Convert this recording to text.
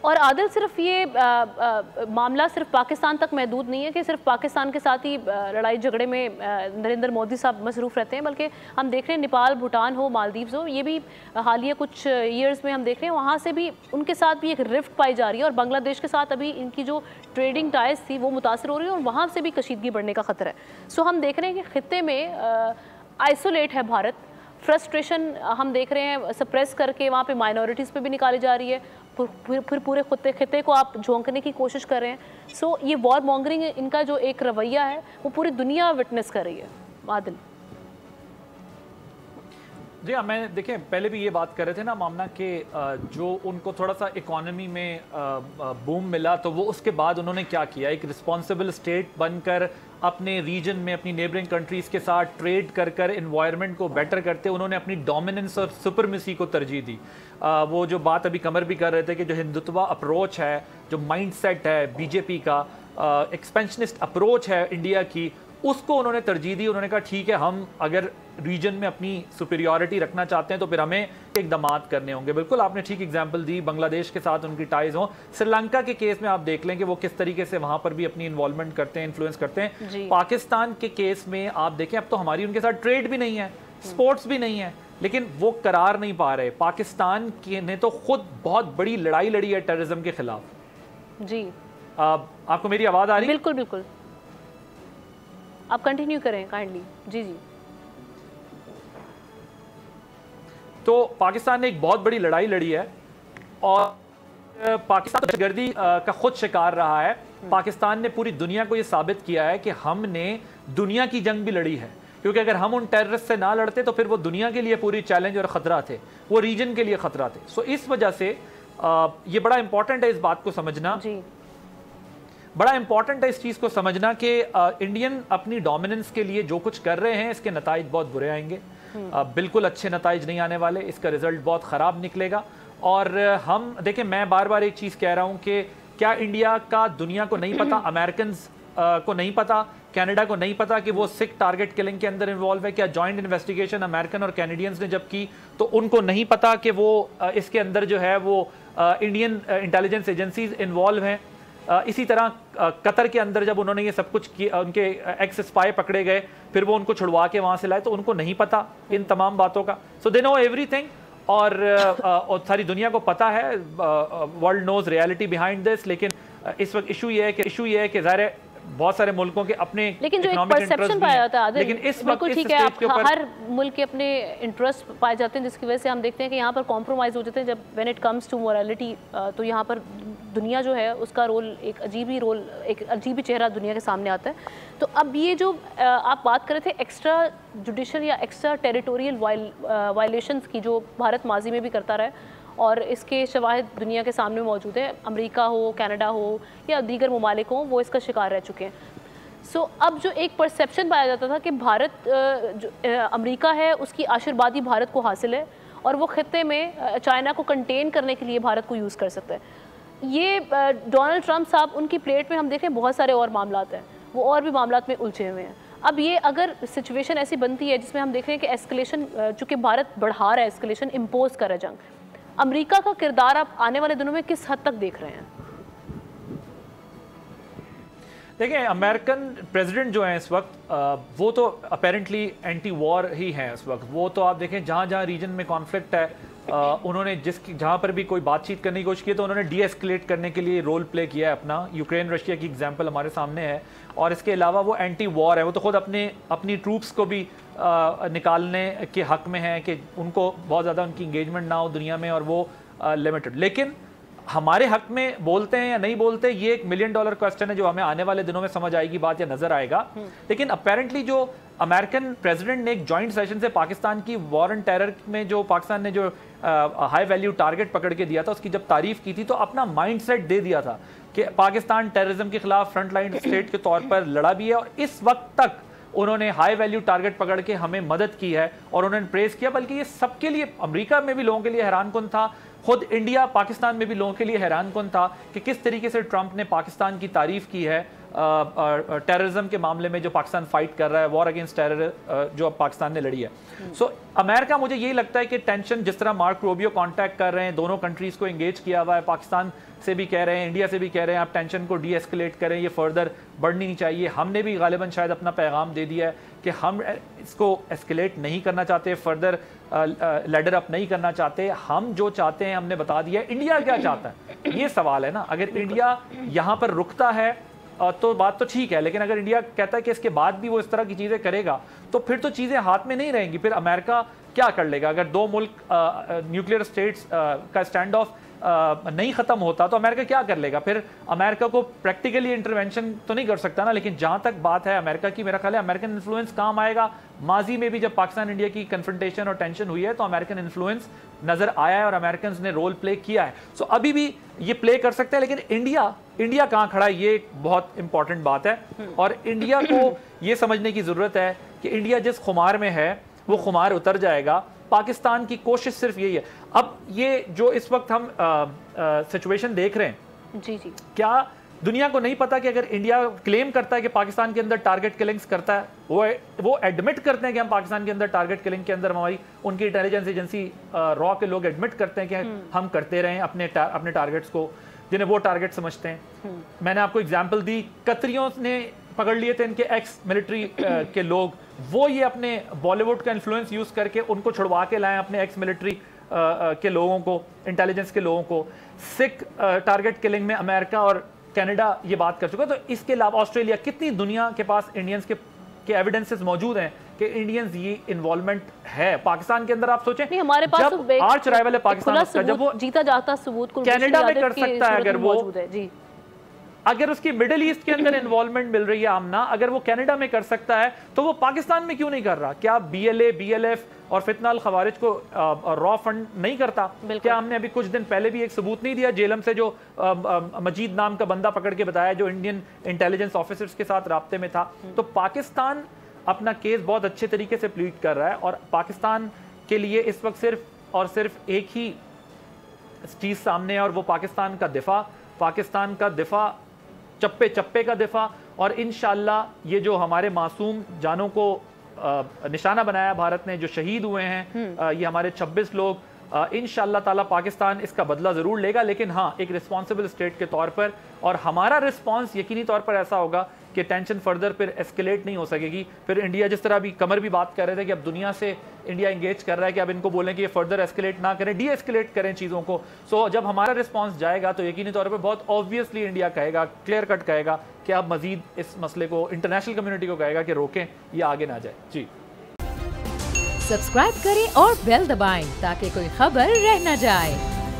और आदिल, सिर्फ ये मामला सिर्फ पाकिस्तान तक महदूद नहीं है कि सिर्फ पाकिस्तान के साथ ही लड़ाई झगड़े में नरेंद्र मोदी साहब मसरूफ़ रहते हैं, बल्कि हम देख रहे हैं नेपाल, भूटान हो, मालदीव्स हो, ये भी हालिया कुछ ईयर्स में हम देख रहे हैं वहाँ से भी उनके साथ भी एक रिफ्ट पाई जा रही है, और बांग्लादेश के साथ अभी इनकी जो ट्रेडिंग टाइज थी वो मुतासर हो रही है और वहाँ से भी कशीदगी बढ़ने का ख़तरा है। सो हम देख रहे हैं कि खित्ते में आइसोलेट है भारत, फ्रस्ट्रेशन हम देख रहे हैं सप्रेस करके वहाँ पे माइनॉरिटीज़ पे भी निकाली जा रही है, फिर पूरे खित्ते को आप झोंकने की कोशिश कर रहे हैं। सो ये वॉर मॉन्गरिंग, इनका जो एक रवैया है वो पूरी दुनिया विटनेस कर रही है। आदिल जी हाँ, मैं देखें पहले भी ये बात कर रहे थे ना मामना कि जो उनको थोड़ा सा इकोनॉमी में बूम मिला तो वो उसके बाद उन्होंने क्या किया, एक रिस्पॉन्सिबल स्टेट बनकर अपने रीजन में अपनी नेबरिंग कंट्रीज़ के साथ ट्रेड कर कर इन्वायरमेंट को बेटर करते उन्होंने अपनी डोमिनेंस और सुपरमेसी को तरजीह दी। वो जो बात अभी कमर भी कर रहे थे कि जो हिंदुत्वा अप्रोच है, जो माइंडसेट है बीजेपी का, एक्सपेंशनिस्ट अप्रोच है इंडिया की, उसको उन्होंने तरजीह दी। उन्होंने कहा ठीक है, हम अगर रीजन में अपनी सुपीरियॉरिटी रखना चाहते हैं तो फिर हमें इकदामात करने होंगे। बिल्कुल आपने ठीक एग्जांपल दी, बांग्लादेश के साथ उनकी टाइज हो, श्रीलंका के केस में आप देख लें कि वो किस तरीके से वहां पर भी अपनी इन्वॉल्वमेंट करते हैं, इन्फ्लुएंस करते हैं। पाकिस्तान के केस में आप देखें अब तो हमारी उनके साथ ट्रेड भी नहीं है, स्पोर्ट्स भी नहीं है, लेकिन वो करार नहीं पा रहे। पाकिस्तान ने तो खुद बहुत बड़ी लड़ाई लड़ी है टेररिज्म के खिलाफ। जी आपको मेरी आवाज आ रही है? बिल्कुल बिल्कुल, आप कंटिन्यू करें काइंडली। जी जी। तो पाकिस्तान ने एक बहुत बड़ी लड़ाई लड़ी है और पाकिस्तान दहशतगर्दी का खुद शिकार रहा है। पाकिस्तान ने पूरी दुनिया को यह साबित किया है कि हमने दुनिया की जंग भी लड़ी है, क्योंकि अगर हम उन टेररिस्ट से ना लड़ते तो फिर वो दुनिया के लिए पूरी चैलेंज और खतरा थे, वो रीजन के लिए खतरा थे। सो इस वजह से ये बड़ा इंपॉर्टेंट है इस बात को समझना जी। बड़ा इंपॉर्टेंट है इस चीज़ को समझना कि इंडियन अपनी डोमिनेंस के लिए जो कुछ कर रहे हैं इसके नताइज बहुत बुरे आएंगे। बिल्कुल अच्छे नताइज नहीं आने वाले, इसका रिजल्ट बहुत ख़राब निकलेगा। और हम देखें, मैं बार बार एक चीज़ कह रहा हूं कि क्या इंडिया का दुनिया को नहीं पता, अमेरिकन को नहीं पता, कनाडा को नहीं पता कि वो सिख टारगेट किलिंग के अंदर इन्वॉल्व है? क्या जॉइंट इन्वेस्टिगेशन अमेरिकन और कैनेडियंस ने जब की तो उनको नहीं पता कि वो इसके अंदर जो है वो इंडियन इंटेलिजेंस एजेंसीज इन्वॉल्व हैं? इसी तरह कतर के अंदर जब उन्होंने ये सब कुछ किया, उनके एक्स स्पाई पकड़े गए, फिर वो उनको छुड़वा के वहां से लाए, तो उनको नहीं पता इन तमाम बातों का। सो दे नो एवरीथिंग, और सारी दुनिया को पता है, world knows reality behind this. लेकिन इस वक्त इशू ये है कि ज़ाहिर है बहुत सारे मुल्कों के अपने, लेकिन जो एक परसेप्शन पाया जाता है, लेकिन इस वक्त ठीक है, हर मुल्क के अपने इंटरेस्ट पाए जाते हैं, जिसकी वजह से हम देखते हैं कि यहाँ पर कॉम्प्रोमाइज़ हो जाते हैं जब when it comes to morality. तो यहाँ पर दुनिया जो है उसका रोल, एक अजीब ही चेहरा दुनिया के सामने आता है। तो अब ये जो आप बात कर रहे थे एक्स्ट्रा जुडिशल या एक्स्ट्रा टेरिटोरियल वायलेशंस की, जो भारत माजी में भी करता रहा है और इसके शवाहिद दुनिया के सामने मौजूद है, अमेरिका हो, कनाडा हो या दीगर ममालिक हो, वो इसका शिकार रह चुके हैं। सो अब जो एक परसेप्शन पाया जाता था कि भारत, जो अमेरिका है उसकी आशीर्वादी भारत को हासिल है और वो खित्ते में चाइना को कंटेन करने के लिए भारत को यूज़ कर सकता है। ये डोनाल्ड ट्रंप साहब, उनकी प्लेट में हम देखें बहुत सारे और मामलात हैं, वो और भी मामलात में उलझे हुए हैं। अब ये अगर सिचुएशन ऐसी बनती है जिसमें हम देख रहे हैं कि एस्केलेशन, चूँकि भारत बढ़ा रहा है, एस्केलेशन इम्पोज कर रहा है जंग, अमेरिका का किरदार आप आने वाले दिनों में किस हद तक देख रहे हैं? देखिए, अमेरिकन प्रेसिडेंट जो है इस वक्त, वो तो अपेरेंटली एंटी वॉर ही है इस वक्त। वो तो आप देखें जहाँ जहाँ रीजन में कॉन्फ्लिक्ट है, उन्होंने जहाँ पर भी कोई बातचीत करने की कोशिश की तो उन्होंने डी एस्केलेट करने के लिए रोल प्ले किया है अपना। यूक्रेन रशिया की एग्जांपल हमारे सामने है, और इसके अलावा वो एंटी वॉर है। वो तो खुद अपनी ट्रूप्स को भी निकालने के हक में है कि उनको बहुत ज़्यादा उनकी इंगेजमेंट ना हो दुनिया में, और वो लिमिटेड। लेकिन हमारे हक में बोलते हैं या नहीं बोलते, ये एक $1 मिलियन क्वेश्चन है जो हमें आने वाले दिनों में समझ आएगी बात, या नजर आएगा। लेकिन अपेरेंटली जो अमेरिकन प्रेसिडेंट ने एक जॉइंट सेशन से पाकिस्तान की वॉर एंड टेरर में जो पाकिस्तान ने जो हाई वैल्यू टारगेट पकड़ के दिया था, उसकी जब तारीफ की थी तो अपना माइंडसेट दे दिया था कि पाकिस्तान टेररिज्म के खिलाफ फ्रंट लाइन स्टेट के तौर पर लड़ा भी है, और इस वक्त तक उन्होंने हाई वैल्यू टारगेट पकड़ के हमें मदद की है और उन्होंने प्रेस किया। बल्कि ये सबके लिए, अमेरिका में भी लोगों के लिए हैरान कुन था, खुद इंडिया पाकिस्तान में भी लोगों के लिए हैरान कुन था कि किस तरीके से ट्रंप ने पाकिस्तान की तारीफ की है टेररिज्म के मामले में जो पाकिस्तान फाइट कर रहा है, वॉर अगेंस्ट टेरर जो अब पाकिस्तान ने लड़ी है। सो अमेरिका, मुझे यही लगता है कि टेंशन, जिस तरह मार्क रूबियो कांटेक्ट कर रहे हैं, दोनों कंट्रीज़ को एंगेज किया हुआ है, पाकिस्तान से भी कह रहे हैं, इंडिया से भी कह रहे हैं आप टेंशन को डी एस्केलेट करें, ये फर्दर बढ़नी नहीं चाहिए। हमने भी गालिबन शायद अपना पैगाम दे दिया है कि हम इसको एस्केलेट नहीं करना चाहते, फर्दर लैडर अप नहीं करना चाहते। हम जो चाहते हैं हमने बता दिया। इंडिया क्या चाहता है, ये सवाल है ना। अगर इंडिया यहाँ पर रुकता है तो बात तो ठीक है, लेकिन अगर इंडिया कहता है कि इसके बाद भी वो इस तरह की चीज़ें करेगा, तो फिर तो चीज़ें हाथ में नहीं रहेंगी। फिर अमेरिका क्या कर लेगा? अगर दो मुल्क न्यूक्लियर स्टेट्स का स्टैंड ऑफ नहीं ख़त्म होता तो अमेरिका क्या कर लेगा? फिर अमेरिका को प्रैक्टिकली इंटरवेंशन तो नहीं कर सकता ना। लेकिन जहाँ तक बात है अमेरिका की, मेरा ख्याल है अमेरिकन इन्फ्लुएंस काम आएगा। माजी में भी जब पाकिस्तान इंडिया की कन्फ्रंटेशन और टेंशन हुई है तो अमेरिकन इन्फ्लुएंस नज़र आया है और अमेरिकन ने रोल प्ले किया है। सो अभी भी ये प्ले कर सकते हैं, लेकिन इंडिया कहाँ खड़ा है, ये एक बहुत इंपॉर्टेंट बात है। और इंडिया को ये समझने की ज़रूरत है कि इंडिया जिस खुमार में है वो खुमार उतर जाएगा। पाकिस्तान की कोशिश सिर्फ यही है। अब ये जो इस वक्त हम सिचुएशन देख रहे हैं, जी जी, क्या दुनिया को नहीं पता कि अगर इंडिया क्लेम करता है कि पाकिस्तान के अंदर टारगेट किलिंग्स करता है, वो एडमिट करते हैं कि हम पाकिस्तान के अंदर टारगेट किलिंग के अंदर, हमारी उनकी इंटेलिजेंस एजेंसी रॉ के लोग एडमिट करते हैं कि हम करते रहे अपने टारगेट्स को, जिन्हें वो टारगेट समझते हैं। मैंने आपको एग्जाम्पल दी, कतरियों ने पकड़ लिए थे इनके एक्स मिलिट्री के लोग, वो ये अपने बॉलीवुड का इन्फ्लुएंस यूज करके उनको छुड़वा के लाए अपने एक्स मिलिट्री के लोगों को, इंटेलिजेंस के लोगों को। सिख टारगेट किलिंग में अमेरिका और कनाडा ये बात कर चुका है। तो इसके अलावा ऑस्ट्रेलिया, कितनी दुनिया के पास इंडियंस के एविडेंसेस मौजूद हैं कि इंडियंस ये इन्वॉल्वमेंट है पाकिस्तान के अंदर। आप सोचें, नहीं, हमारे पास जब आर्च राइवल है पाकिस्तान का, जब वो जीता जाता सबूत कनाडा में कर सकता है, अगर वो जी, अगर उसकी मिडिल ईस्ट के अंदर इन्वॉल्वमेंट मिल रही है आमना, अगर वो कनाडा में कर सकता है तो वो पाकिस्तान में क्यों नहीं कर रहा? क्या BLA, BLF और फितना अल खवारिज को रॉ फंड नहीं करता? क्या हमने अभी कुछ दिन पहले भी एक सबूत नहीं दिया जेलम से, जो मजीद नाम का बंदा पकड़ के बताया जो इंडियन इंटेलिजेंस ऑफिसर्स के साथ राब्ते में था? तो पाकिस्तान अपना केस बहुत अच्छे तरीके से प्लीड कर रहा है और पाकिस्तान के लिए इस वक्त सिर्फ और सिर्फ एक ही चीज़ सामने है और वो पाकिस्तान का दिफा, चप्पे चप्पे का दिफा। और इंशाअल्लाह ये जो हमारे मासूम जानों को निशाना बनाया भारत ने, जो शहीद हुए हैं, ये हमारे 26 लोग, इंशाअल्लाह ताला पाकिस्तान इसका बदला ज़रूर लेगा, लेकिन हाँ, एक रिस्पॉन्सिबल स्टेट के तौर पर। और हमारा रिस्पॉन्स यकीनी तौर पर ऐसा होगा कि टेंशन फर्दर फिर एस्केलेट नहीं हो सकेगी। फिर इंडिया, जिस तरह अभी कमर भी बात कर रहे थे कि अब दुनिया से इंडिया इंगेज कर रहा है कि अब इनको बोलें कि ये फर्दर एस्केलेट ना करें, डी एस्केलेट करें चीज़ों को। सो जब हमारा रिस्पॉन्स जाएगा तो यकीनी तौर पर बहुत ऑब्वियसली इंडिया कहेगा, क्लियर कट कहेगा कि अब मजीद इस मसले को इंटरनेशनल कम्युनिटी को कहेगा कि रोकें, ये आगे ना जाए। जी, सब्सक्राइब करें और बेल दबाएं ताकि कोई खबर रह न जाए।